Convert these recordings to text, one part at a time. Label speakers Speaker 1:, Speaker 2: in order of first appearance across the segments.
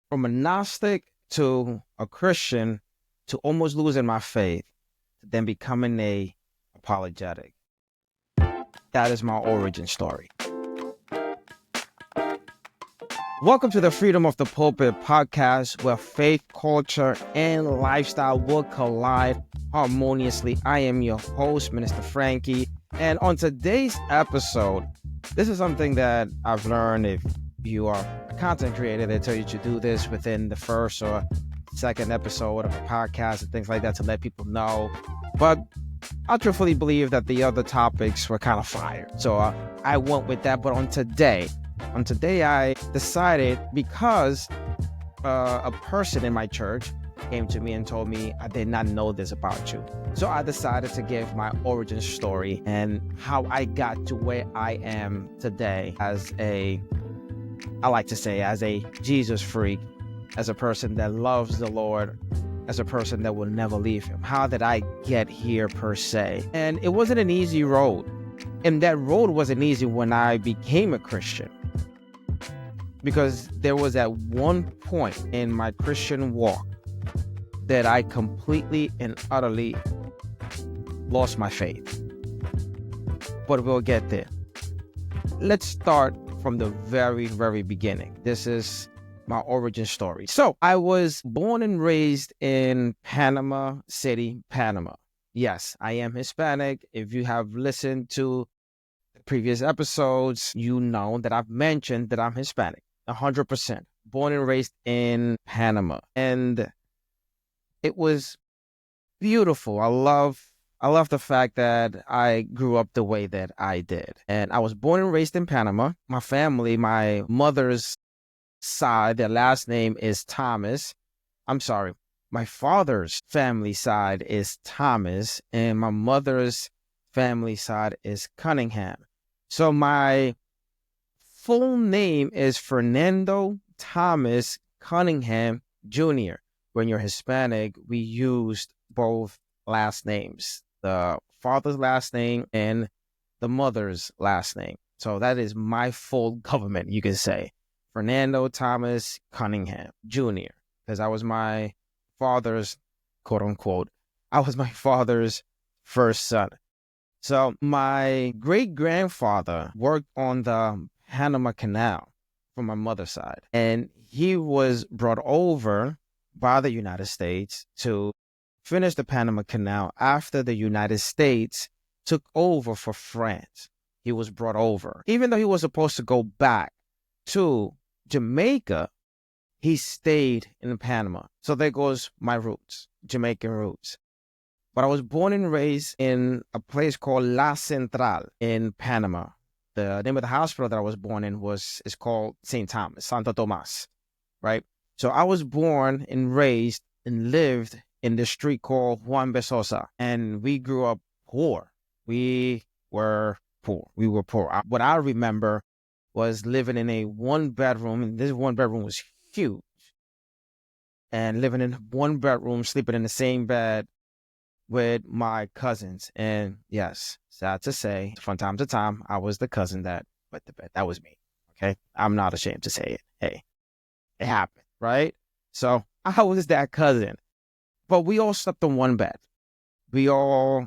Speaker 1: from a Gnostic to a Christian to almost losing my faith to then becoming a apologetic. That is my origin story. Welcome to the Freedom of the Pulpit podcast, where faith, culture, and lifestyle will collide harmoniously. I am your host, Minister Frankie, and on today's episode, this is something that I've learned. If you are a content creator, they tell you to do this within the first or second episode of a podcast and things like that to let people know. But I truthfully believe that the other topics were kind of fire. So I went with that. But on today, I decided, because a person in my church came to me and told me I did not know this about you. So I decided to give my origin story and how I got to where I am today as a Jesus freak, as a person that loves the Lord, as a person that will never leave him. How did I get here per se? And it wasn't an easy road. And that road wasn't easy when I became a Christian. Because there was at one point in my Christian walk that I completely and utterly lost my faith. But we'll get there. Let's start from the very, very beginning. This is my origin story. So I was born and raised in Panama City, Panama. Yes, I am Hispanic. If you have listened to the previous episodes, you know that I've mentioned that I'm Hispanic. 100%. Born and raised in Panama. And it was beautiful. I love the fact that I grew up the way that I did. And I was born and raised in Panama. My family, my mother's side, their last name is Thomas. I'm sorry. My father's family side is Thomas, and my mother's family side is Cunningham. So my full name is Fernando Thomas Cunningham Jr. When you're Hispanic, we used both last names, the father's last name and the mother's last name. So that is my full government, you can say. Fernando Thomas Cunningham Jr. Because I was my father's, quote unquote, I was my father's first son. So my great-grandfather worked on the Panama Canal from my mother's side. And he was brought over by the United States to finish the Panama Canal after the United States took over for France. He was brought over. Even though he was supposed to go back to Jamaica, he stayed in Panama. So there goes my roots, Jamaican roots. But I was born and raised in a place called La Central in Panama. The name of the hospital that I was born in is called St. Thomas, Santo Tomas, right? So I was born and raised and lived in the street called Juan Besosa, and we grew up poor. We were poor. What I remember was living in a one-bedroom, and this one-bedroom was huge, and living in one bedroom, sleeping in the same bed with my cousins. And yes, sad to say, from time to time, I was the cousin that wet the bed. That was me, okay? I'm not ashamed to say it. Hey, it happened, right? So I was that cousin. But we all slept in one bed. We all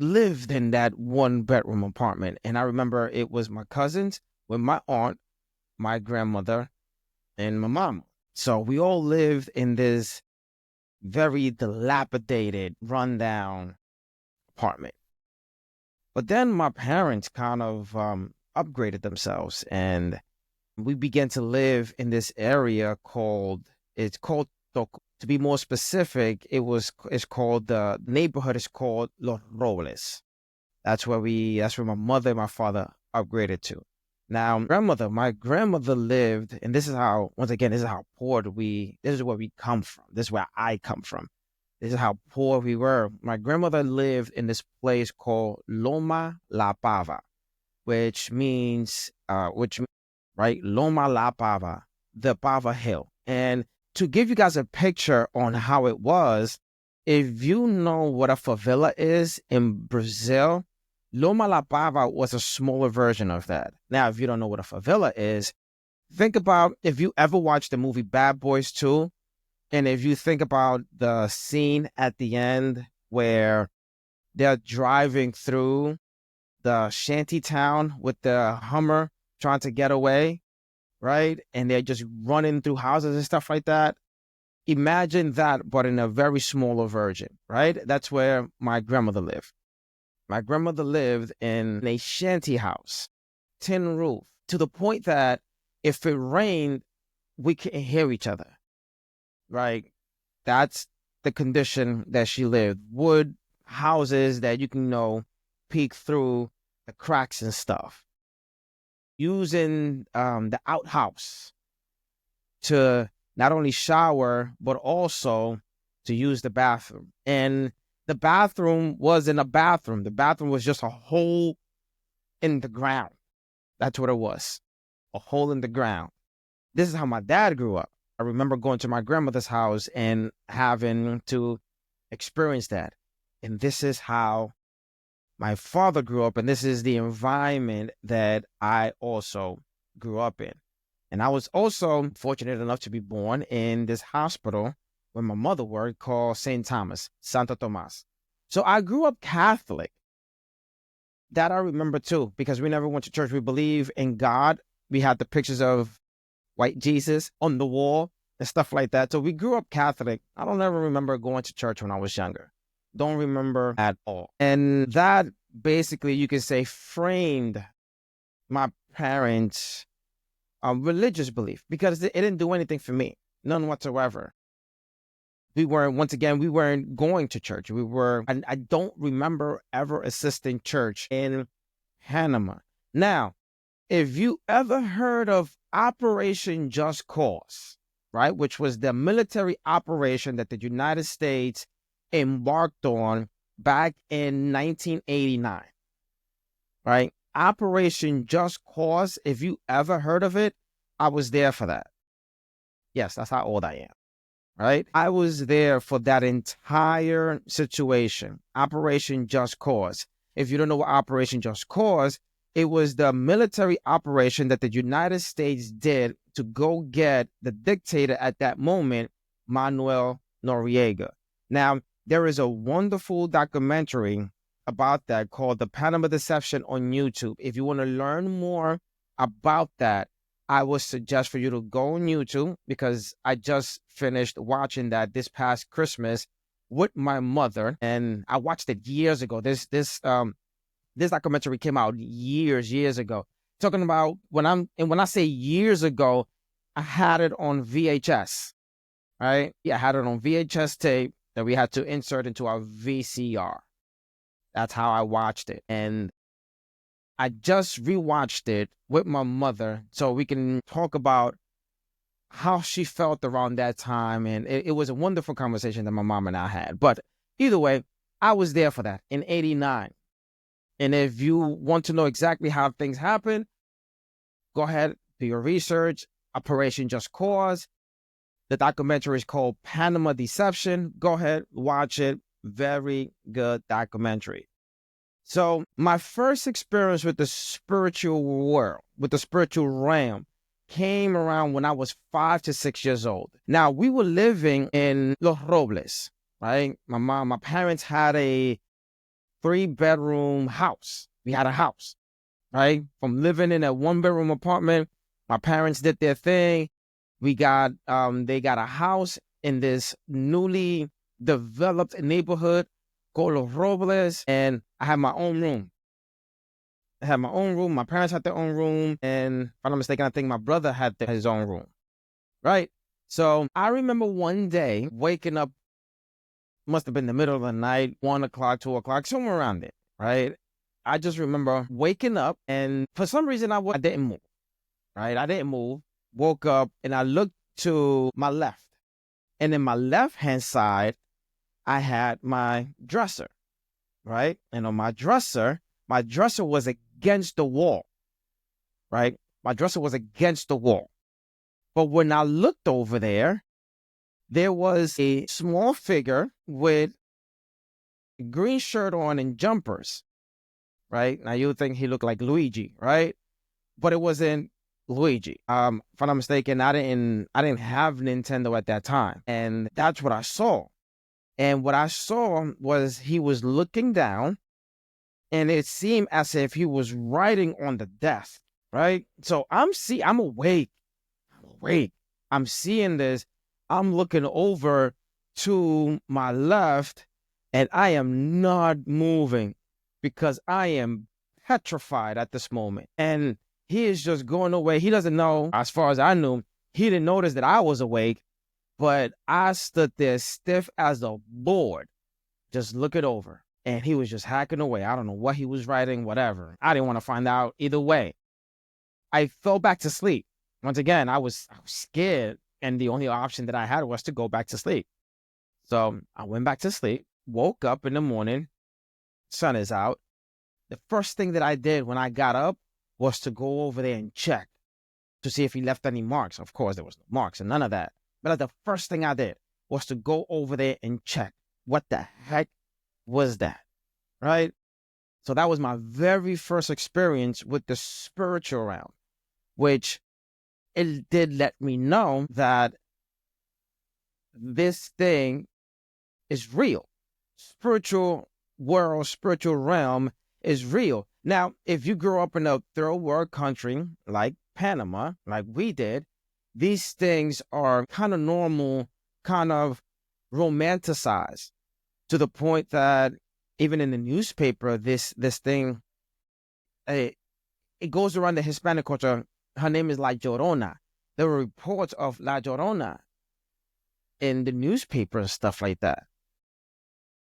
Speaker 1: lived in that one-bedroom apartment. And I remember it was my cousins with my aunt, my grandmother, and my mom. So we all lived in this very dilapidated, rundown apartment. But then my parents kind of upgraded themselves, and we began to live in this area called Toco. To be more specific, the neighborhood is called Los Robles. That's where my mother and my father upgraded to. Now, my grandmother lived, and this is how poor this is where we come from. This is where I come from. This is how poor we were. My grandmother lived in this place called Loma La Pava, which means, right? Loma La Pava, the Pava Hill. And to give you guys a picture on how it was, if you know what a favela is in Brazil, Loma La Pava was a smaller version of that. Now, if you don't know what a favela is, Think about if you ever watched the movie Bad Boys 2, and if you think about the scene at the end where they're driving through the shanty town with the Hummer trying to get away, right? And they're just running through houses and stuff like that. Imagine that, but in a very smaller version, right? That's where my grandmother lived. My grandmother lived in a shanty house, tin roof, to the point that if it rained, we couldn't hear each other, right? That's the condition that she lived. Wood houses that you can, peek through the cracks and stuff. Using the outhouse to not only shower, but also to use the bathroom. And the bathroom wasn't a bathroom. The bathroom was just a hole in the ground. That's what it was, a hole in the ground. This is how my dad grew up. I remember going to my grandmother's house and having to experience that. And this is how my father grew up, and this is the environment that I also grew up in. And I was also fortunate enough to be born in this hospital where my mother worked called St. Thomas, Santo Tomas. So I grew up Catholic. That I remember too, because we never went to church. We believe in God. We had the pictures of white Jesus on the wall and stuff like that. So we grew up Catholic. I don't ever remember going to church when I was younger. Don't remember at all. And that basically, you could say, framed my parents' religious belief, because it didn't do anything for me, none whatsoever. We weren't going to church. I don't remember ever assisting church in Panama. Now, if you ever heard of Operation Just Cause, right, which was the military operation that the United States embarked on back in 1989, right? Operation Just Cause, if you ever heard of it, I was there for that. Yes, that's how old I am, right? I was there for that entire situation, Operation Just Cause. If you don't know what Operation Just Cause, it was the military operation that the United States did to go get the dictator at that moment, Manuel Noriega. Now, there is a wonderful documentary about that called The Panama Deception on YouTube. If you want to learn more about that, I would suggest for you to go on YouTube, because I just finished watching that this past Christmas with my mother, and I watched it years ago. This documentary came out years ago. Talking about when I say years ago, I had it on VHS, right? Yeah, I had it on VHS tape that we had to insert into our VCR. That's how I watched it. And I just rewatched it with my mother so we can talk about how she felt around that time. And it was a wonderful conversation that my mom and I had. But either way, I was there for that in 89. And if you want to know exactly how things happen, go ahead, do your research. Operation Just Cause. The documentary is called Panama Deception. Go ahead, watch it. Very good documentary. So my first experience with the spiritual world, with the spiritual realm, came around when I was 5 to 6 years old. Now, we were living in Los Robles, right? My parents had a 3-bedroom house. We had a house, right? From living in a 1-bedroom apartment, my parents did their thing. They got a house in this newly developed neighborhood called Los Robles, and I had my own room. My parents had their own room, and if I'm not mistaken, I think my brother had his own room, right? So I remember one day waking up, must have been the middle of the night, 1 o'clock, 2 o'clock, somewhere around there, right? I just remember waking up, and for some reason, I didn't move, right? I didn't move, woke up, and I looked to my left. And in my left-hand side, I had my dresser, right? And on my dresser was against the wall, right? My dresser was against the wall. But when I looked over there was a small figure with a green shirt on and jumpers, right? Now you would think he looked like Luigi, right? But it wasn't Luigi. If I'm not mistaken, I didn't have Nintendo at that time, and that's what I saw. And what I saw was he was looking down, and it seemed as if he was writing on the desk, right? So I'm awake. I'm awake. I'm seeing this. I'm looking over to my left, and I am not moving because I am petrified at this moment. And he is just going away. He doesn't know, as far as I knew, he didn't notice that I was awake, but I stood there stiff as a board, just looking over. And he was just hacking away. I don't know what he was writing, whatever. I didn't want to find out either way. I fell back to sleep. Once again, I was scared, and the only option that I had was to go back to sleep. So I went back to sleep, woke up in the morning, sun is out. The first thing that I did when I got up was to go over there and check to see if he left any marks. Of course, there was no marks and none of that. But the first thing I did was to go over there and check. What the heck was that? Right? So that was my very first experience with the spiritual realm, which it did let me know that this thing is real. Spiritual world, spiritual realm is real. Now, if you grew up in a third world country like Panama, like we did, these things are kind of normal, kind of romanticized to the point that even in the newspaper, this thing, it goes around the Hispanic culture. Her name is La Llorona. There were reports of La Llorona in the newspaper and stuff like that.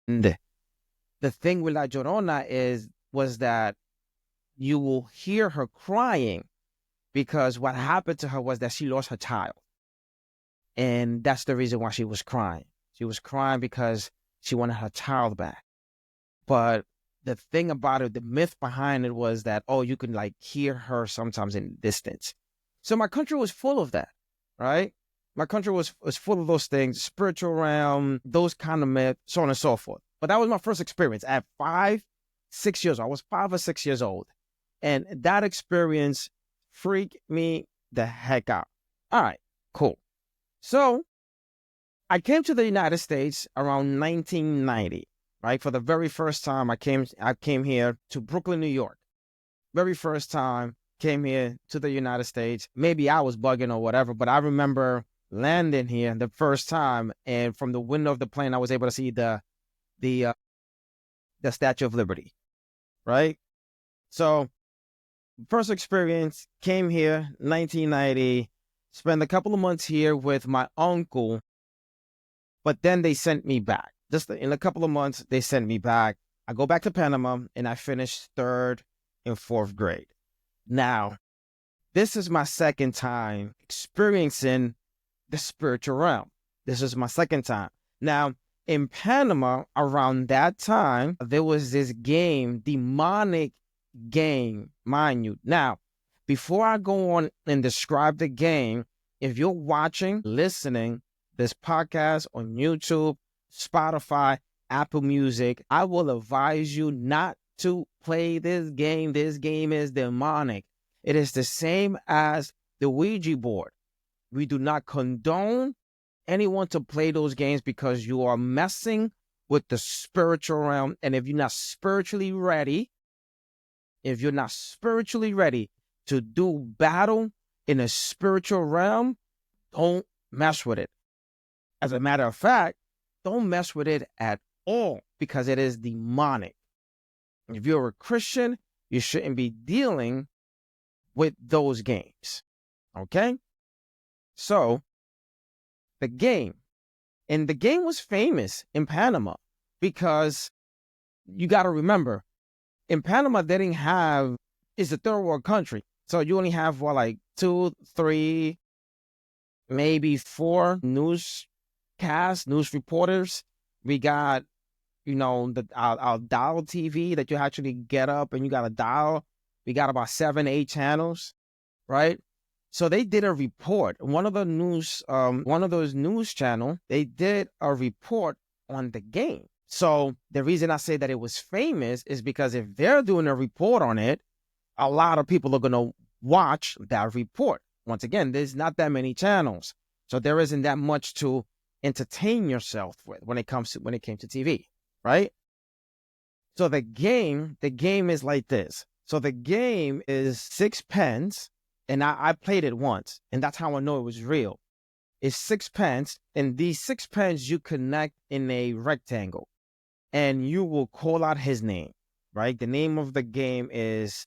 Speaker 1: And the thing with La Llorona was that you will hear her crying because what happened to her was that she lost her child. And that's the reason why she was crying. She was crying because she wanted her child back. But the thing about it, the myth behind it was that, oh, you can like hear her sometimes in the distance. So my country was full of that, right? My country was full of those things, spiritual realm, those kind of myths, so on and so forth. But that was my first experience at 5, 6 years old. I was 5 or 6 years old. And that experience freaked me the heck out. All right, cool. So I came to the United States around 1990, right? For the very first time, I came here to Brooklyn, New York. Very first time, came here to the United States. Maybe I was bugging or whatever, but I remember landing here the first time, and from the window of the plane, I was able to see the Statue of Liberty, right? So first experience, came here, 1990, spent a couple of months here with my uncle, but then they sent me back. Just in a couple of months, they sent me back. I go back to Panama, and I finished 3rd and 4th grade. Now, this is my second time experiencing the spiritual realm. This is my second time. Now, in Panama, around that time, there was this game, demonic game, mind you. Now, before I go on and describe the game, if you're watching, listening, this podcast on YouTube, Spotify, Apple Music, I will advise you not to play this game. This game is demonic. It is the same as the Ouija board. We do not condone anyone to play those games because you are messing with the spiritual realm. And if you're not spiritually ready, to do battle in a spiritual realm, don't mess with it. As a matter of fact, don't mess with it at all because it is demonic. If you're a Christian, you shouldn't be dealing with those games. Okay? So, the game was famous in Panama because you got to remember, in Panama, they didn't have, it's a third world country. So you only have, like 2, 3, maybe 4 news reporters. We got, our dial TV that you actually get up and you got a dial. We got about 7, 8 channels, right? So they did a report. One of those news channel, they did a report on the game. So the reason I say that it was famous is because if they're doing a report on it, a lot of people are going to watch that report. Once again, there's not that many channels, so there isn't that much to entertain yourself with when it came to TV, right? So the game is like this. So the game is 6 pens, and I played it once, and that's how I know it was real. It's 6 pens, and these 6 pens you connect in a rectangle, and you will call out his name, right? The name of the game is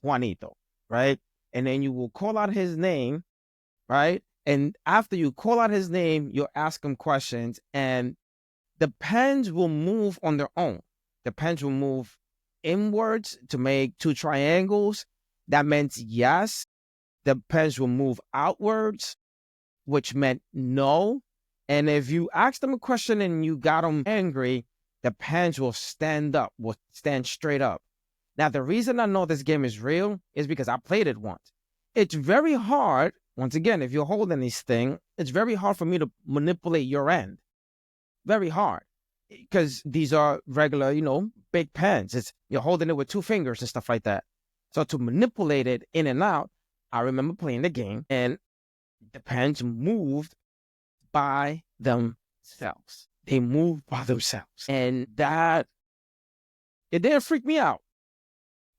Speaker 1: Juanito, right? And then you will call out his name, right? And after you call out his name, you'll ask him questions, and the pens will move on their own. The pens will move inwards to make 2 triangles. That meant yes. The pens will move outwards, which meant no. And if you ask them a question and you got them angry, the pens will stand up, will stand straight up. Now, the reason I know this game is real is because I played it once. It's very hard, once again, if you're holding this thing, it's very hard for me to manipulate your end. Very hard. Because these are regular, big pens. You're holding it with 2 fingers and stuff like that. So to manipulate it in and out, I remember playing the game and the pens moved by themselves. They moved by themselves. And it didn't freak me out.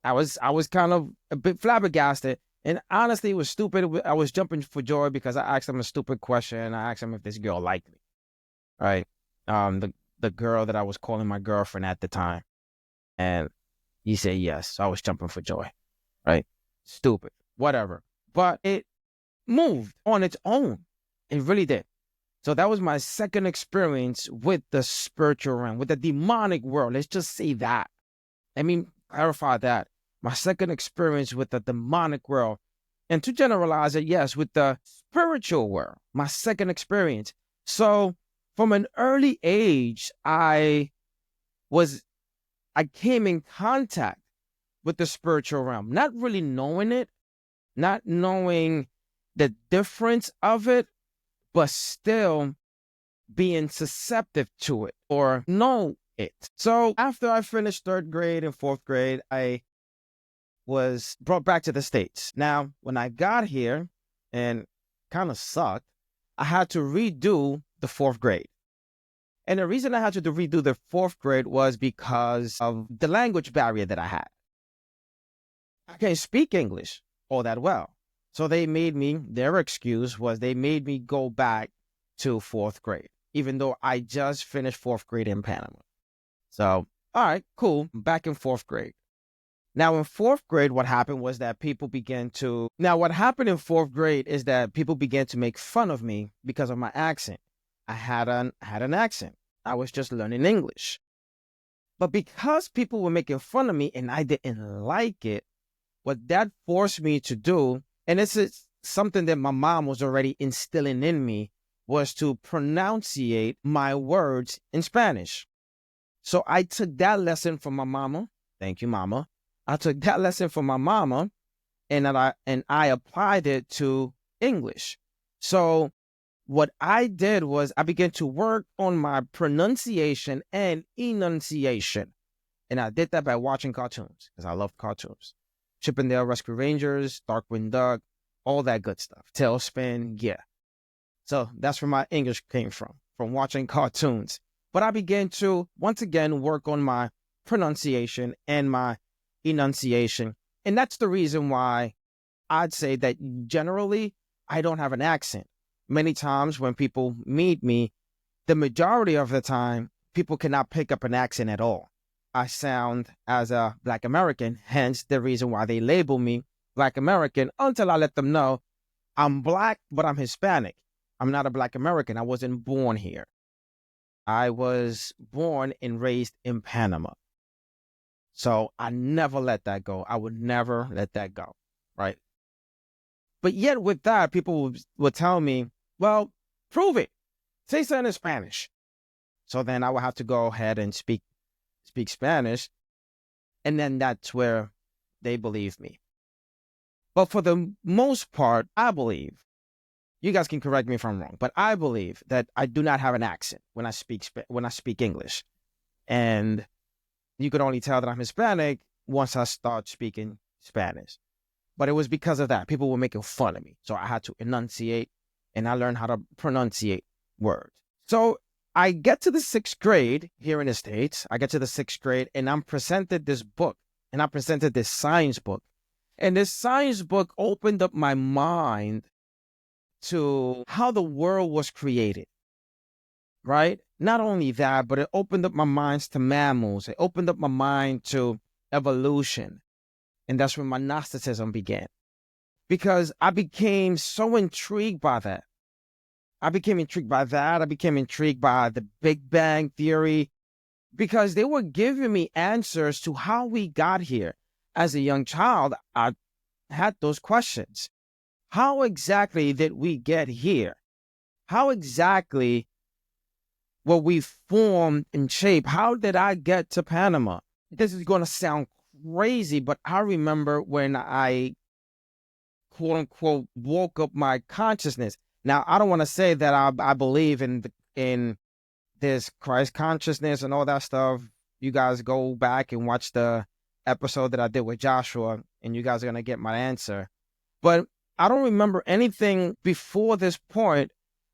Speaker 1: I was kind of a bit flabbergasted. And honestly, it was stupid. I was jumping for joy because I asked him a stupid question. I asked him if this girl liked me. Right? The girl that I was calling my girlfriend at the time. And he said yes. So I was jumping for joy. Right? Stupid. Whatever. But it moved on its own. It really did. So that was my second experience with the spiritual realm, with the demonic world. Let's just say that. Let me clarify that. My second experience with the demonic world. And to generalize it, yes, with the spiritual world. My second experience. So from an early age, I came in contact with the spiritual realm, not really knowing it, not knowing the difference of it, but still being susceptible to it or know it. So after I finished 3rd grade and 4th grade, I was brought back to the States. Now, when I got here, and kind of sucked, I had to redo the 4th grade. And the reason I had to redo the 4th grade was because of the language barrier that I had. I can't speak English all that well. So their excuse was they made me go back to 4th grade, even though I just finished 4th grade in Panama. So, all right, cool. I'm back in 4th grade. Now, in 4th grade, what happened was that people began to make fun of me because of my accent. I had an accent. I was just learning English. But because people were making fun of me and I didn't like it, what that forced me to do, and this is something that my mom was already instilling in me, was to pronunciate my words in Spanish. So I took that lesson from my mama. Thank you, mama. I took that lesson from my mama and I applied it to English. So what I did was I began to work on my pronunciation and enunciation. And I did that by watching cartoons because I love cartoons. Chip 'n Dale Rescue Rangers, Darkwing Duck, all that good stuff. Tailspin, yeah. So that's where my English came from watching cartoons. But I began to, once again, work on my pronunciation and my enunciation. And that's the reason why I'd say that generally I don't have an accent. Many times when people meet me, the majority of the time, people cannot pick up an accent at all. I sound as a Black American, hence the reason why they label me Black American until I let them know I'm Black, but I'm Hispanic. I'm not a Black American. I wasn't born here. I was born and raised in Panama. So I never let that go. I would never let that go, right? But yet with that, people would tell me, well, prove it. Say something in Spanish. So then I would have to go ahead and speak Spanish. And then that's where they believe me. But for the most part, I believe, you guys can correct me if I'm wrong, but I believe that I do not have an accent when I speak English. And you could only tell that I'm Hispanic once I start speaking Spanish. But it was because of that. People were making fun of me. So I had to enunciate, and I learned how to pronunciate words. So I get to the 6th grade here in the States. I get to the 6th grade, and I'm presented this book, and I presented this science book. And this science book opened up my mind to how the world was created, right? Not only that, but it opened up my minds to mammals. It opened up my mind to evolution. And that's when my Gnosticism began. Because I became so intrigued by that. I became intrigued by that. I became intrigued by the Big Bang Theory, because they were giving me answers to how we got here. As a young child, I had those questions. How exactly did we get here? How exactly were we formed and shaped? How did I get to Panama? This is going to sound crazy, but I remember when I, quote unquote, woke up my consciousness. Now, I don't want to say that I believe in this Christ consciousness and all that stuff. You guys go back and watch the episode that I did with Joshua, and you guys are going to get my answer. But I don't remember anything before this point.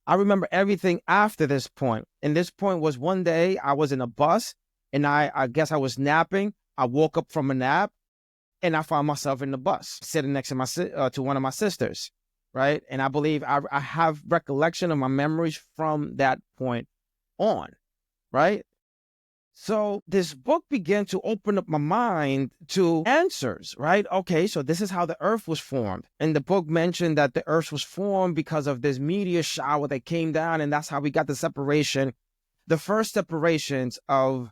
Speaker 1: I remember everything after this point. And this point was one day I was in a bus, and I guess I was napping. I woke up from a nap, and I found myself in the bus sitting next to one of my sisters, right? And I believe I have recollection of my memories from that point on, right? So this book began to open up my mind to answers, right? Okay, so this is how the earth was formed. And the book mentioned that the earth was formed because of this meteor shower that came down, and that's how we got the separation, the first separations of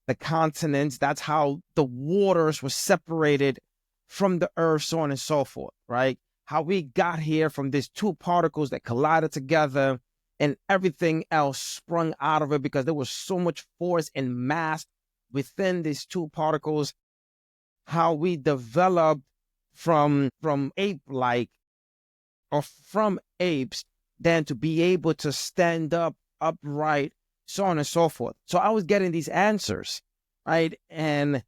Speaker 1: the continents. That's how the waters were separated from the earth, so on and so forth, right? How we got here from these two particles that collided together, and everything else sprung out of it because there was so much force and mass within these two particles. How we developed from ape-like, or from apes, then to be able to stand up upright, so on and so forth. So I was getting these answers, right? And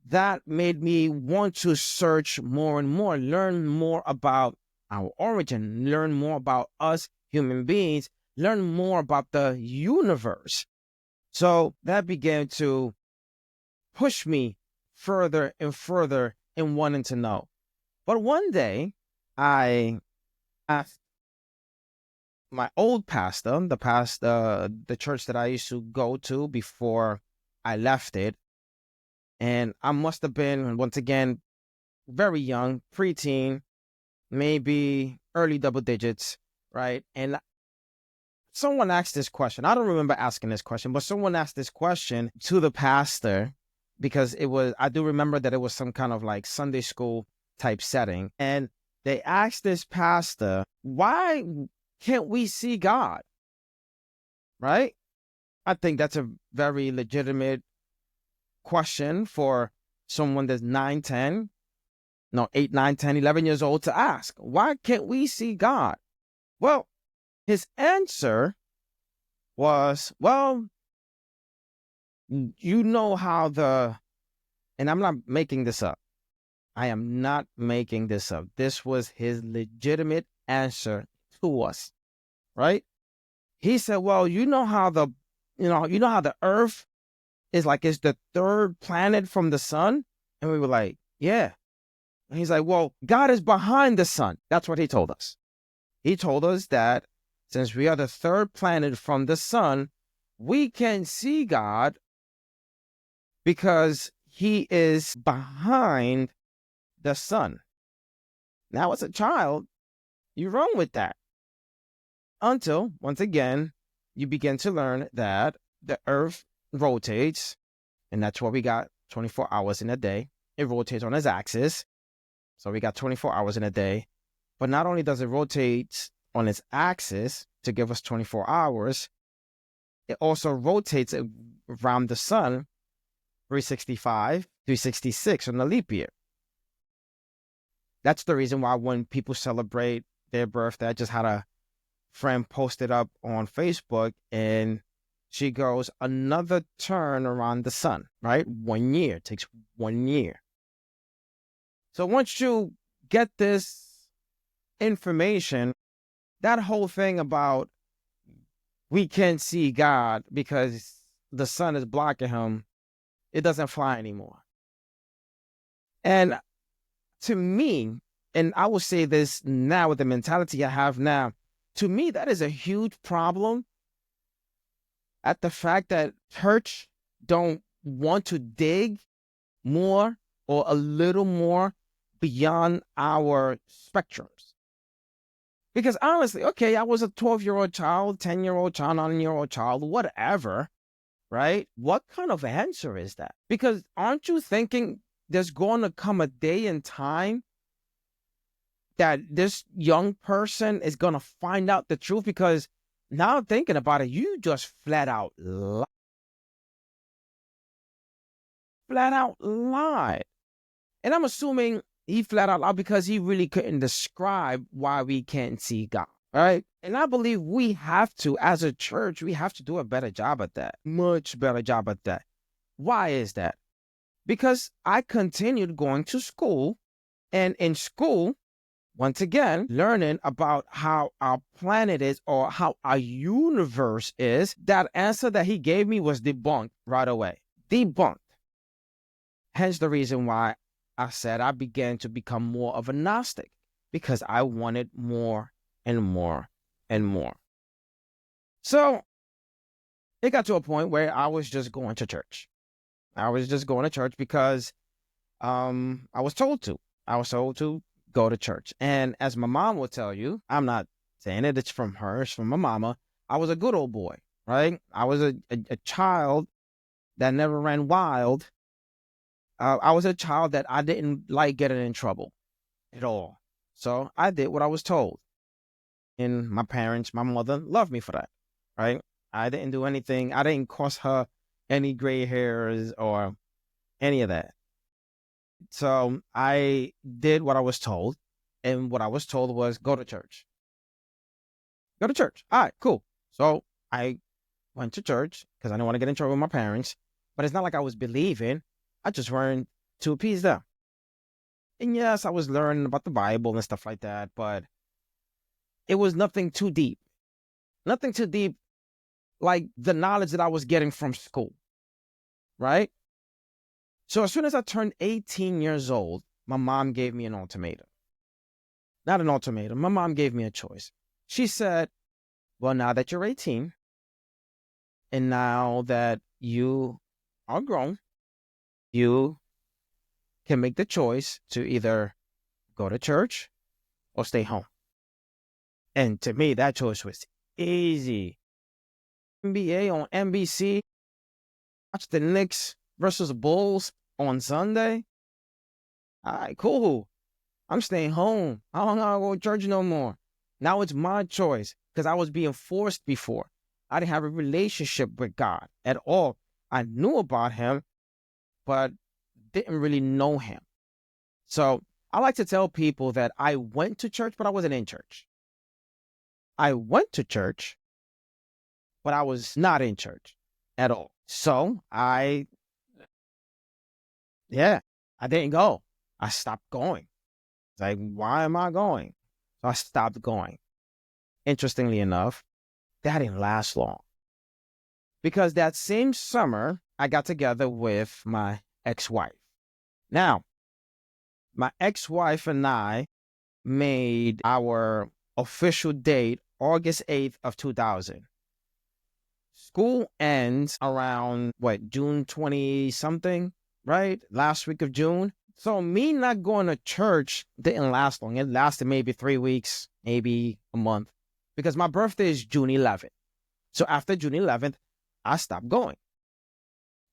Speaker 1: that made me want to search more and more, learn more about our origin, learn more about us human beings, learn more about the universe. So that began to push me further and further in wanting to know. But one day, I asked my old pastor, the church that I used to go to before I left it, and I must have been, once again, very young, preteen, maybe early double digits, right? And someone asked this question. I don't remember asking this question, but someone asked this question to the pastor, because I do remember that it was some kind of like Sunday school type setting. And they asked this pastor, why can't we see God? Right? I think that's a very legitimate question for someone that's 8, 9, 10, 11 years old to ask. Why can't we see God? Well, his answer was, well, you know how and I'm not making this up. I am not making this up. This was his legitimate answer to us, right? He said, well, you know how the earth is the third planet from the sun? And we were like, yeah. And he's like, well, God is behind the sun. That's what he told us. He told us that since we are the third planet from the sun, we can see God because he is behind the sun. Now, as a child, you run with that until, once again, you begin to learn that the earth rotates, and that's why we got 24 hours in a day. It rotates on its axis. So we got 24 hours in a day. But not only does it rotate on its axis to give us 24 hours, it also rotates around the sun 365, 366 on the leap year. That's the reason why when people celebrate their birthday, I just had a friend post it up on Facebook, and she goes, another turn around the sun, right? 1 year, it takes 1 year. So once you get this information, that whole thing about we can't see God because the sun is blocking him, it doesn't fly anymore. And to me, and I will say this now with the mentality I have now, to me, that is a huge problem at the fact that church don't want to dig more or a little more beyond our spectrums. Because honestly, okay, I was a 12-year-old child, 10-year-old child, 9-year-old child, whatever, right? What kind of answer is that? Because aren't you thinking there's going to come a day and time that this young person is going to find out the truth? Because now thinking about it, you just flat out lied. And I'm assuming he flat out lied because he really couldn't describe why we can't see God, right? And I believe we have to, as a church, we have to do a better job at that. Much better job at that. Why is that? Because I continued going to school, and in school, once again, learning about how our planet is or how our universe is, that answer that he gave me was debunked right away. Debunked. Hence the reason why I said I began to become more of a Gnostic, because I wanted more and more and more. So it got to a point where I was just going to church. I was just going to church because I was told to. I was told to go to church. And as my mom will tell you, I'm not saying it, it's from her, it's from my mama. I was a good old boy, right? I was a child that never ran wild. I was a child that I didn't like getting in trouble at all. So I did what I was told. And my parents, my mother loved me for that, right? I didn't do anything. I didn't cause her any gray hairs or any of that. So I did what I was told. And what I was told was go to church. Go to church. All right, cool. So I went to church because I didn't want to get in trouble with my parents. But it's not like I was believing. I just learned to appease them. And yes, I was learning about the Bible and stuff like that, but it was nothing too deep. Nothing too deep like the knowledge that I was getting from school, right? So as soon as I turned 18 years old, my mom gave me an ultimatum. Not an ultimatum. My mom gave me a choice. She said, well, now that you're 18, and now that you are grown, you can make the choice to either go to church or stay home. And to me, that choice was easy. NBA on NBC, watch the Knicks versus Bulls on Sunday. All right, cool. I'm staying home. I don't gotta go to church no more. Now it's my choice because I was being forced before. I didn't have a relationship with God at all. I knew about him, but didn't really know him. So I like to tell people that I went to church, but I wasn't in church. I went to church, but I was not in church at all. So I didn't go. I stopped going. It's like, why am I going? So I stopped going. Interestingly enough, that didn't last long. Because that same summer, I got together with my ex-wife. Now, my ex-wife and I made our official date August 8th of 2000. School ends around, June 20-something, right? Last week of June. So me not going to church didn't last long. It lasted maybe 3 weeks, maybe a month. Because my birthday is June 11th. So after June 11th, I stopped going,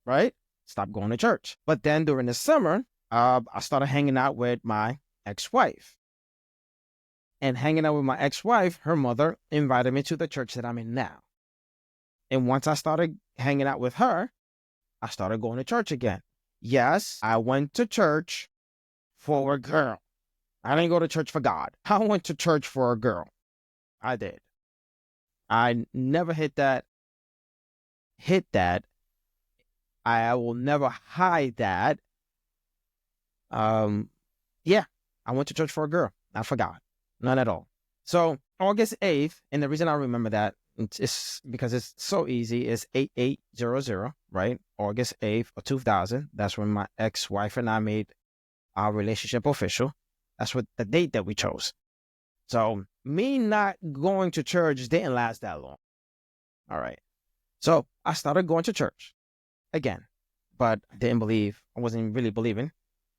Speaker 1: right? Stopped going to church. But then during the summer, I started hanging out with my ex-wife. And hanging out with my ex-wife, her mother invited me to the church that I'm in now. And once I started hanging out with her, I started going to church again. Yes, I went to church for a girl. I didn't go to church for God. I went to church for a girl. I did. I never hit that. I will never hide that. Yeah, I went to church for a girl. I forgot. None at all. So August 8th, and the reason I remember that is because it's so easy. It's 8800, right? August 8th of 2000. That's when my ex-wife and I made our relationship official. That's what the date that we chose. So me not going to church didn't last that long. All right. So I started going to church again, but I didn't believe. I wasn't really believing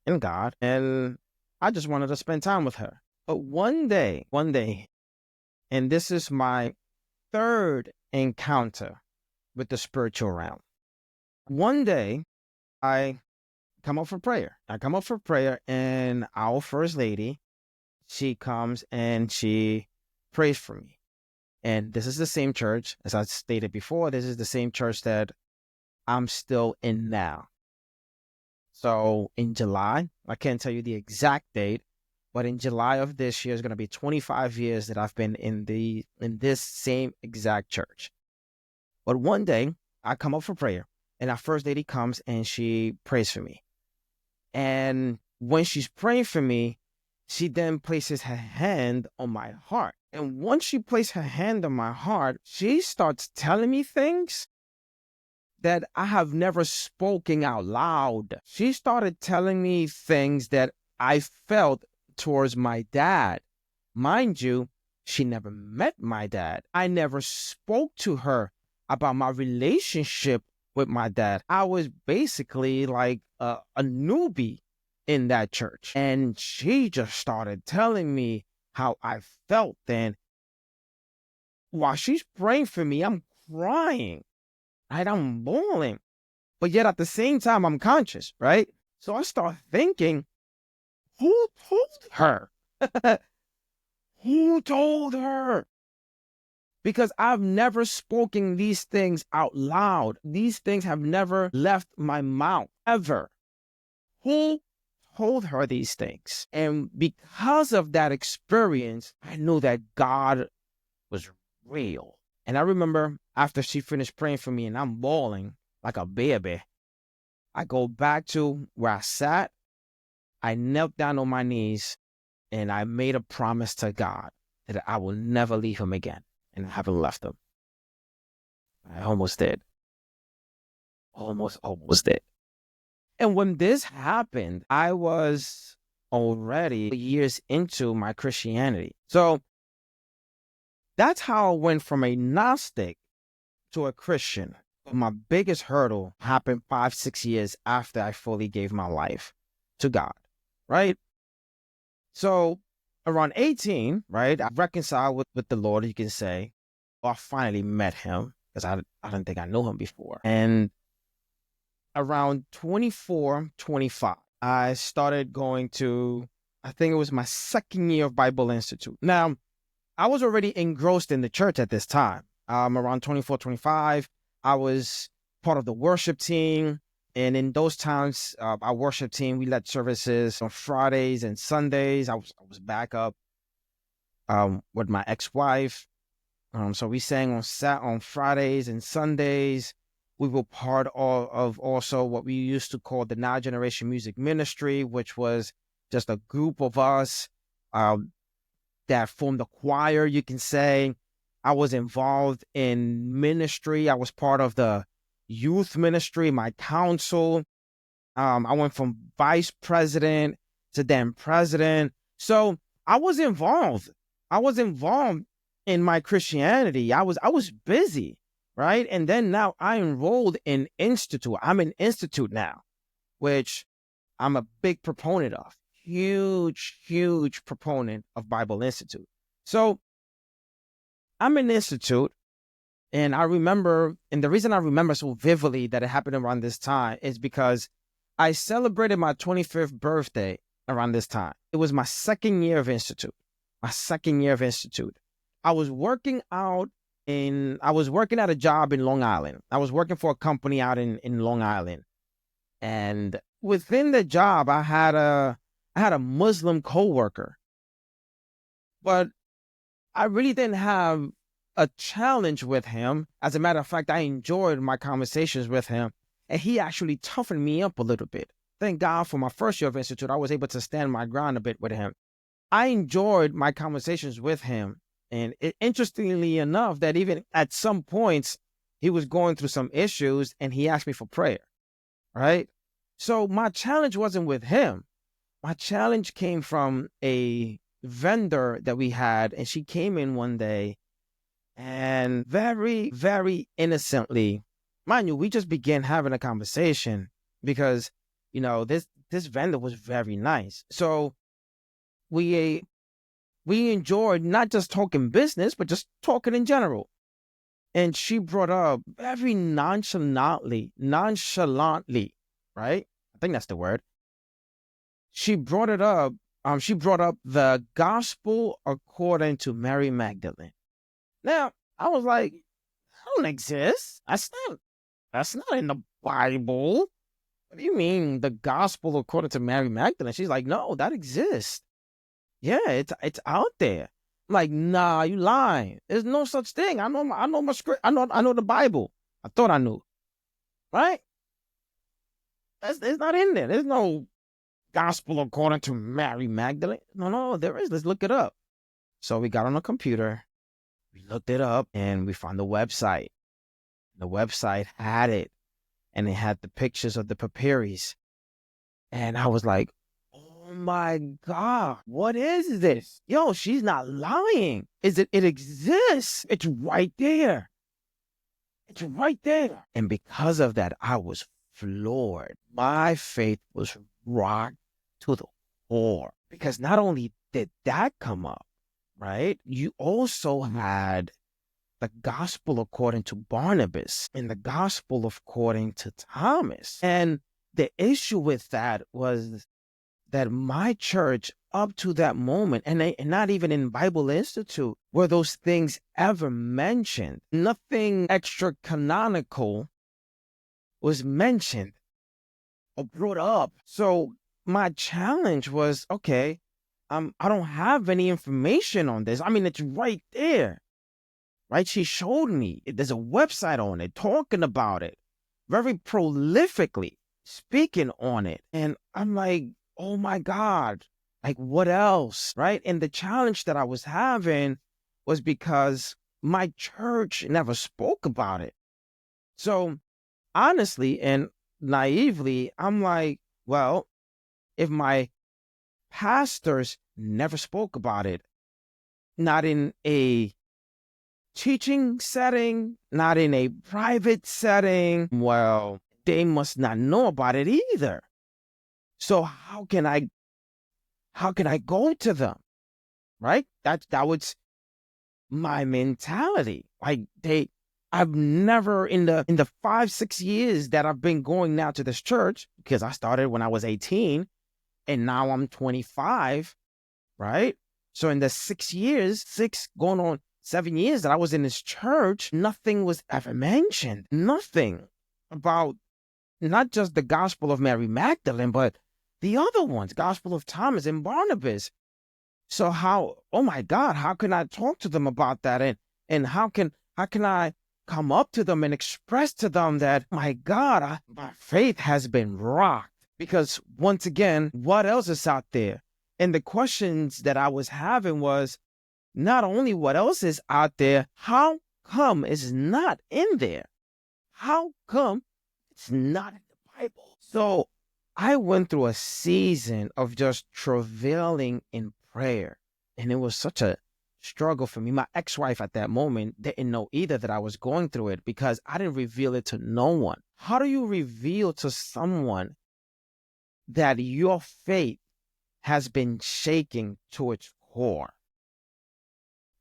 Speaker 1: in God, and I just wanted to spend time with her. But one day, and this is my third encounter with the spiritual realm. One day, I come up for prayer. And our first lady, she comes and she prays for me. And this is the same church, as I stated before, this is the same church that I'm still in now. So in July, I can't tell you the exact date, but in July of this year is going to be 25 years that I've been in this same exact church. But one day, I come up for prayer, and our first lady comes and she prays for me. And when she's praying for me, she then places her hand on my heart. And once she placed her hand on my heart, she starts telling me things that I have never spoken out loud. She started telling me things that I felt towards my dad. Mind you, she never met my dad. I never spoke to her about my relationship with my dad. I was basically like a newbie in that church. And she just started telling me how I felt. And while she's praying for me, I'm crying, right? I'm bawling. But yet at the same time, I'm conscious, right? So I start thinking, who told her? Who told her? Because I've never spoken these things out loud. These things have never left my mouth, ever. Who told her these things? And because of that experience, I knew that God was real. And I remember after she finished praying for me and I'm bawling like a baby, I go back to where I sat. I knelt down on my knees and I made a promise to God that I will never leave him again. And I haven't left him. I almost did. Almost did. And when this happened, I was already years into my Christianity. So that's how I went from a Gnostic to a Christian. My biggest hurdle happened 5-6 years after I fully gave my life to God, right? So around 18, right, I reconciled with the Lord, you can say. I finally met him because I didn't think I knew him before. And around 24, 25, I started going to, I think it was my second year of Bible Institute. Now, I was already engrossed in the church at this time. Around 24, 25, I was part of the worship team. And in those times, our worship team, we led services on Fridays and Sundays. I was back up with my ex-wife. So we sang on Fridays and Sundays. We were part of also what we used to call the Now Generation Music Ministry, which was just a group of us that formed a choir, you can say. I was involved in ministry. I was part of the youth ministry, my council. I went from vice president to then president. So I was involved. In my Christianity. I was busy, right? And then now I enrolled in Institute. I'm in Institute now, which I'm a big proponent of. Huge proponent of Bible Institute. So I'm in Institute, and I remember, and the reason I remember so vividly that it happened around this time is because I celebrated my 25th birthday around this time. It was my second year of Institute. I was working at a job in Long Island. I was working for a company out in Long Island. And within the job, I had a Muslim coworker. But I really didn't have a challenge with him. As a matter of fact, I enjoyed my conversations with him. And he actually toughened me up a little bit. thank God for my first year of Institute, I was able to stand my ground a bit with him. I enjoyed my conversations with him. And interestingly enough, that even at some points, he was going through some issues and he asked me for prayer, right? So my challenge wasn't with him. My challenge came from a vendor that we had, and she came in one day and very, very innocently, mind you, we just began having a conversation because, this vendor was very nice. So we enjoyed not just talking business, but just talking in general. And she brought up very nonchalantly, right? I think that's the word. She brought it up. She brought up the gospel according to Mary Magdalene. Now, I was like, that don't exist. That's not in the Bible. What do you mean the gospel according to Mary Magdalene? She's like, no, that exists. Yeah, it's out there. I'm like, nah, you lying. There's no such thing. I know my script. I know the Bible. I thought I knew. Right? It's not in there. There's no gospel according to Mary Magdalene. No, there is. Let's look it up. So we got on the computer, we looked it up, and we found the website. The website had it, and it had the pictures of the papyries. And I was like, oh my God, what is this? Yo, she's not lying. It exists. It's right there. It's right there. And because of that, I was floored. My faith was rocked to the core. Because not only did that come up, right? You also had the gospel according to Barnabas and the gospel according to Thomas. And the issue with that was that my church, up to that moment, and not even in Bible Institute, were those things ever mentioned. Nothing extra canonical was mentioned or brought up. So my challenge was, okay, I don't have any information on this. I mean, it's right there, right? She showed me. There's a website on it talking about it, very prolifically speaking on it. And I'm like, oh my God, like what else, right? And the challenge that I was having was because my church never spoke about it. So honestly and naively, I'm like, well, if my pastors never spoke about it, not in a teaching setting, not in a private setting, well, they must not know about it either. So how can I go to them? Right? That was my mentality. I've never in the 5-6 years that I've been going now to this church, because I started when I was 18 and now I'm 25, right? So in the 6 going on 7 years that I was in this church, nothing was ever mentioned. Nothing about not just the gospel of Mary Magdalene, but the other ones, gospel of Thomas and Barnabas. So oh my God, how can I talk to them about that? And how can I come up to them and express to them that, my God, my faith has been rocked? Because once again, what else is out there? And the questions that I was having was not only what else is out there, how come it's not in there? How come it's not in the Bible? So I went through a season of just travailing in prayer. And it was such a struggle for me. My ex-wife at that moment didn't know either that I was going through it, because I didn't reveal it to no one. How do you reveal to someone that your faith has been shaking to its core?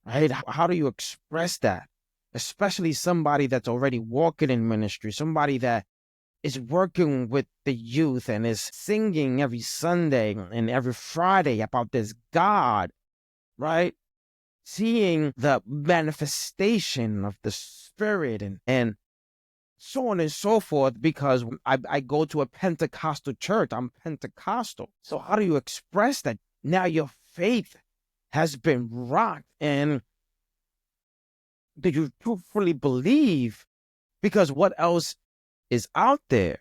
Speaker 1: Right? How do you express that? Especially somebody that's already walking in ministry, somebody that is working with the youth and is singing every Sunday and every Friday about this God, right? Seeing the manifestation of the Spirit and so on and so forth, because I go to a Pentecostal church. I'm Pentecostal. So how do you express that? Now your faith has been rocked, and do you truthfully believe? Because what else is out there?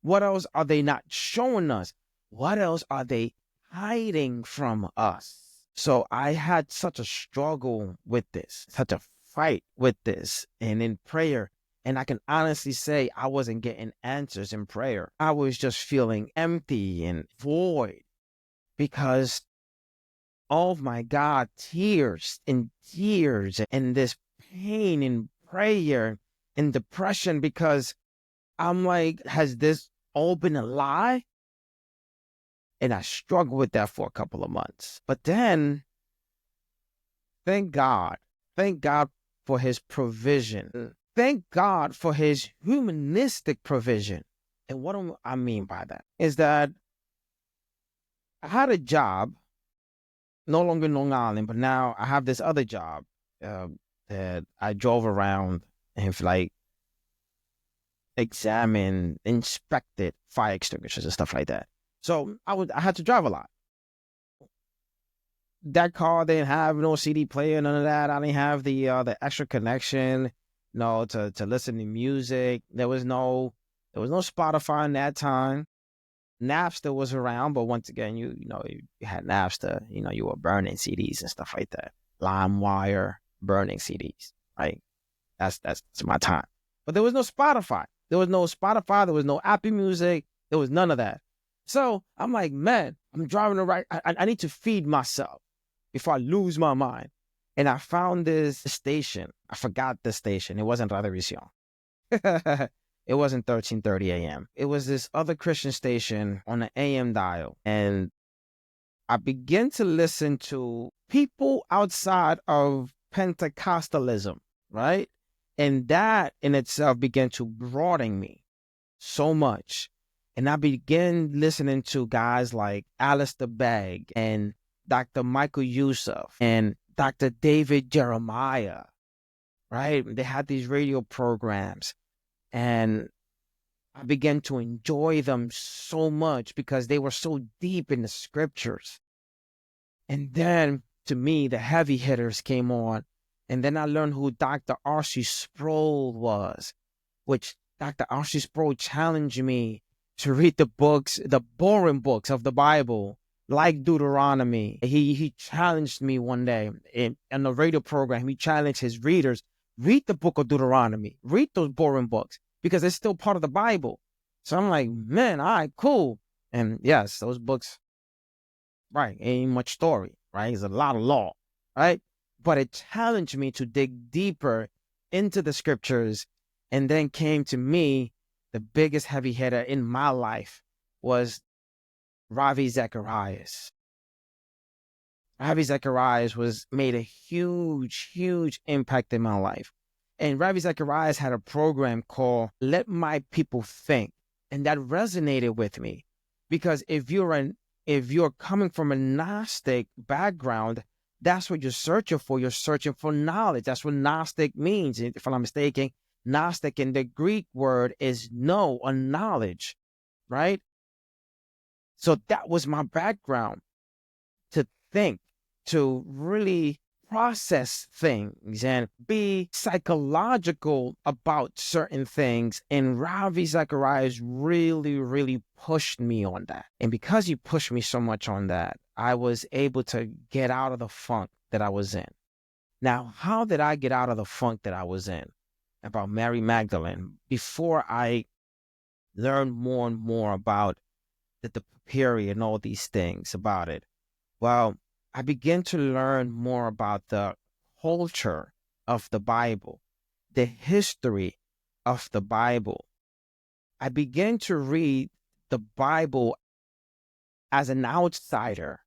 Speaker 1: What else are they not showing us? What else are they hiding from us? So I had such a struggle with this, such a fight with this, and in prayer. And I can honestly say I wasn't getting answers in prayer. I was just feeling empty and void because, oh my God, tears and this pain and prayer and depression, because I'm like, has this all been a lie? And I struggled with that for a couple of months. But then, thank God for his provision. Thank God for his humanistic provision. And what do I mean by that? Is that I had a job, no longer in Long Island, but now I have this other job that I drove around and like examined, inspected fire extinguishers and stuff like that. So I had to drive a lot. That car didn't have no CD player, none of that. I didn't have the extra connection, to listen to music. There was no Spotify in that time. Napster was around, but once again, you had Napster. You were burning CDs and stuff like that. LimeWire, burning CDs, right? That's my time. But there was no Spotify. There was no Apple Music. There was none of that. So I'm like, man, I'm driving around. I need to feed myself before I lose my mind. And I found this station. I forgot the station. It wasn't Radio Vision. It wasn't 1330 a.m. It was this other Christian station on the AM dial. And I began to listen to people outside of Pentecostalism, right? And that in itself began to broaden me so much. And I began listening to guys like Alistair Begg and Dr. Michael Youssef and Dr. David Jeremiah, right? They had these radio programs. And I began to enjoy them so much because they were so deep in the scriptures. And then, to me, the heavy hitters came on. And then I learned who Dr. R.C. Sproul was, which Dr. R.C. Sproul challenged me to read the boring books of the Bible, like Deuteronomy. He challenged me one day in the radio program. He challenged his readers, read the book of Deuteronomy, read those boring books, because it's still part of the Bible. So I'm like, man, all right, cool. And yes, those books, right, ain't much story, right? There's a lot of law, right? But it challenged me to dig deeper into the scriptures. And then came to me, the biggest heavy hitter in my life was Ravi Zacharias. Ravi Zacharias made a huge, huge impact in my life. And Ravi Zacharias had a program called Let My People Think. And that resonated with me. Because if you're coming from a Gnostic background, that's what you're searching for. You're searching for knowledge. That's what Gnostic means. If I'm not mistaken, Gnostic in the Greek word is know or knowledge, right? So that was my background, to think, to really process things and be psychological about certain things. And Ravi Zacharias really, really pushed me on that. And because he pushed me so much on that, I was able to get out of the funk that I was in. Now, how did I get out of the funk that I was in about Mary Magdalene before I learned more and more about the period and all these things about it? Well, I began to learn more about the culture of the Bible, the history of the Bible. I began to read the Bible as an outsider,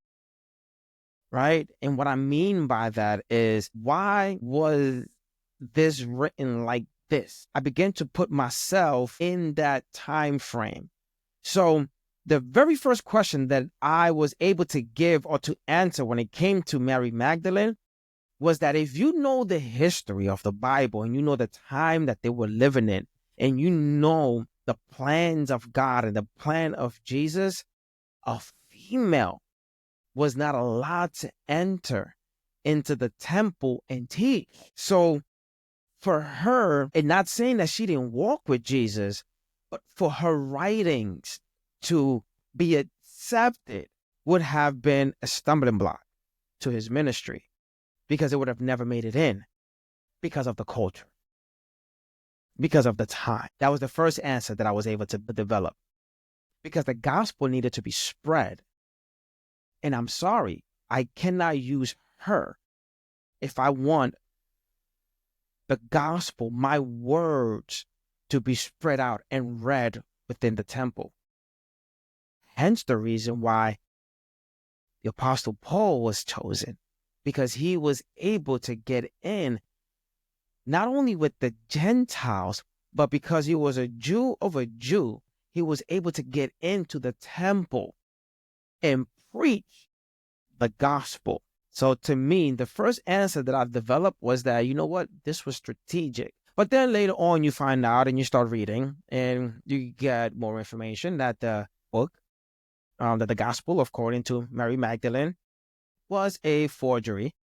Speaker 1: right? And what I mean by that is, why was this written like this? I began to put myself in that time frame. So the very first question that I was able to give or to answer when it came to Mary Magdalene was that if you know the history of the Bible and you know the time that they were living in, and you know the plans of God and the plan of Jesus, a female was not allowed to enter into the temple and teach. So for her, and not saying that she didn't walk with Jesus, But for her writings to be accepted would have been a stumbling block to his ministry, because it would have never made it in, because of the culture, because of the time. That was the first answer that I was able to develop, because the gospel needed to be spread. And I'm sorry, I cannot use her if I want the gospel, my words, to be spread out and read within the temple. Hence the reason why the Apostle Paul was chosen, because he was able to get in not only with the Gentiles, but because he was a Jew of a Jew, he was able to get into the temple and preach the gospel. So to me, the first answer that I've developed was that, you know what, this was strategic. But then later on, you find out and you start reading and you get more information that the book, that the gospel, according to Mary Magdalene, was a forgery.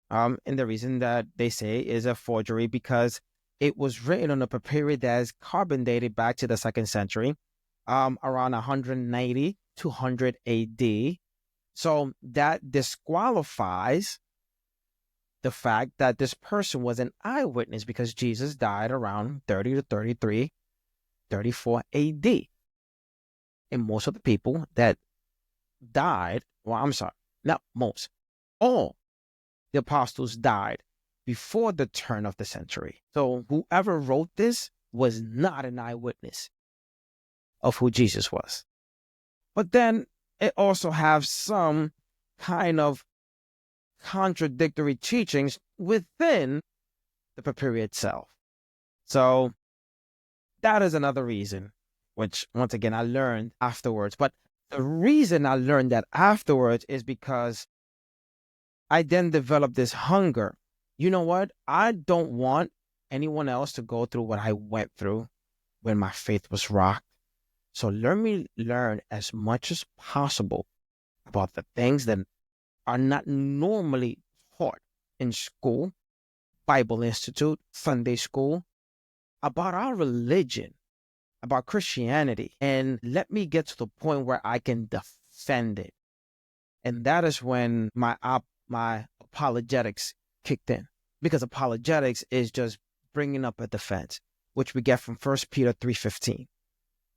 Speaker 1: And the reason that they say is a forgery because it was written on a papyrus that is carbon dated back to the 2nd century, around 190 to 100 AD. So that disqualifies the fact that this person was an eyewitness, because Jesus died around 30 to 33, 34 AD. And most of the people that died, well, I'm sorry, not most, all the apostles died before the turn of the century. So whoever wrote this was not an eyewitness of who Jesus was. But then it also has some kind of contradictory teachings within the papyrus itself. So that is another reason, which once again I learned afterwards. But the reason I learned that afterwards is because I then developed this hunger. You know what? I don't want anyone else to go through what I went through when my faith was rocked. So let me learn as much as possible about the things that are not normally taught in school, Bible Institute, Sunday school, about our religion, about Christianity, and let me get to the point where I can defend it. And that is when my apologetics kicked in, because apologetics is just bringing up a defense, which we get from 1 Peter 3:15,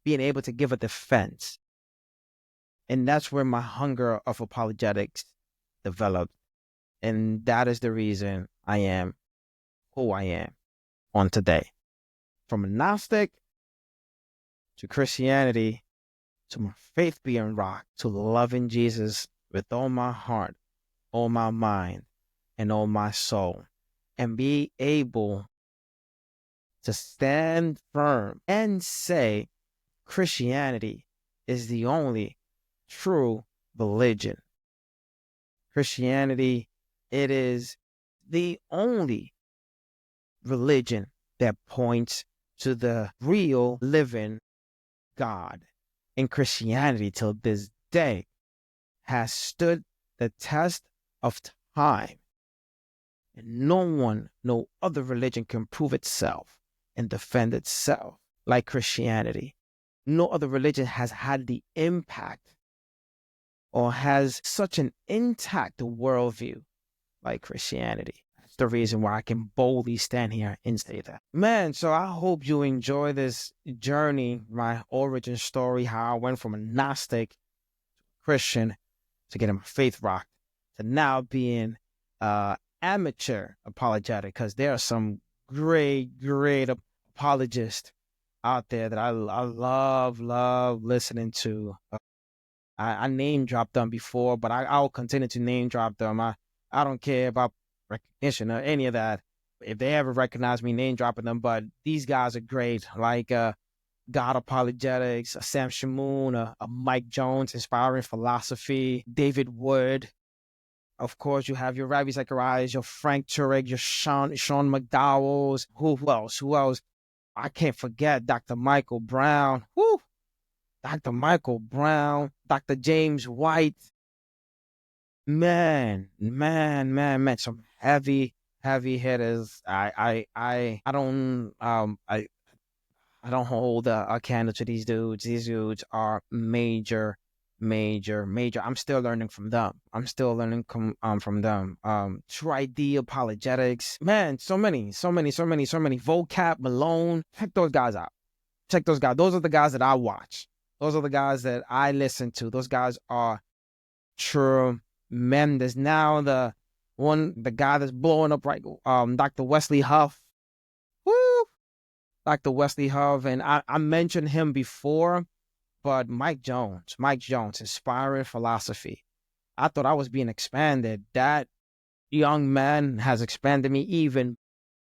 Speaker 1: being able to give a defense. And that's where my hunger of apologetics developed. And that is the reason I am who I am on today. From a Gnostic to Christianity, to my faith being rocked, to loving Jesus with all my heart, all my mind, and all my soul, and be able to stand firm and say Christianity is the only true religion. Christianity, it is the only religion that points to the real living God. And Christianity till this day has stood the test of time. And no other religion can prove itself and defend itself like Christianity. No other religion has had the impact or has such an intact worldview like Christianity. That's the reason why I can boldly stand here and say that. Man, so I hope you enjoy this journey, my origin story, how I went from a Gnostic Christian to getting my faith rocked to now being amateur apologetic, because there are some great apologists out there that I love listening to. I name dropped them before, but I'll continue to name drop them. I don't care about recognition or any of that. If they ever recognize me name dropping them, but these guys are great. Like God Apologetics, a Sam Shamoon, a Mike Jones, Inspiring Philosophy, David Wood. Of course, you have your Ravi Zacharias, your Frank Turek, your Sean McDowell's. Who else? I can't forget Dr. Michael Brown. Woo! Dr. Michael Brown, Dr. James White. Man. Some heavy hitters. I don't I don't hold a candle to these dudes. These dudes are major, major, major. I'm still learning from them. I'm still learning from them. Try the Apologetics. Man, so many. Vocab, Malone. Check those guys out. Check those guys. Those are the guys that I watch. Those are the guys that I listen to. Those guys are tremendous. Now the guy that's blowing up right, Dr. Wesley Huff. Woo! Dr. Wesley Huff, and I mentioned him before, but Mike Jones, inspiring philosophy. I thought I was being expanded. That young man has expanded me even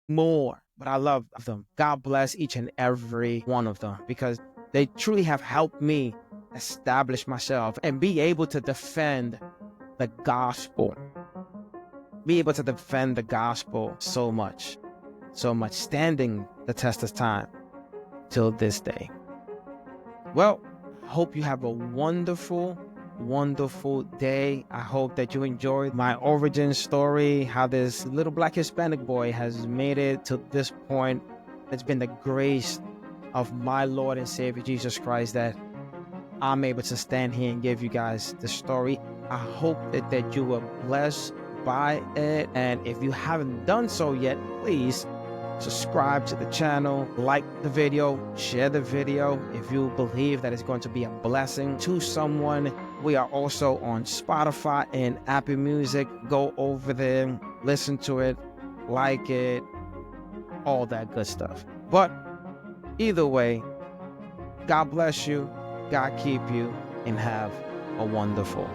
Speaker 1: more, but I love them. God bless each and every one of them, because they truly have helped me establish myself and be able to defend the gospel. Be able to defend the gospel so much, standing the test of time till this day. Well, I hope you have a wonderful, wonderful day. I hope that you enjoyed my origin story, how this little black Hispanic boy has made it to this point. It's been the grace of my Lord and Savior Jesus Christ that I'm able to stand here and give you guys the story. I hope that you were blessed by it, and if you haven't done so yet, please subscribe to the channel, like the video, share the video if you believe that it's going to be a blessing to someone. We are also on Spotify and Apple Music. Go over there, listen to it, like it, all that good stuff. But either way, God bless you, God keep you, and have a wonderful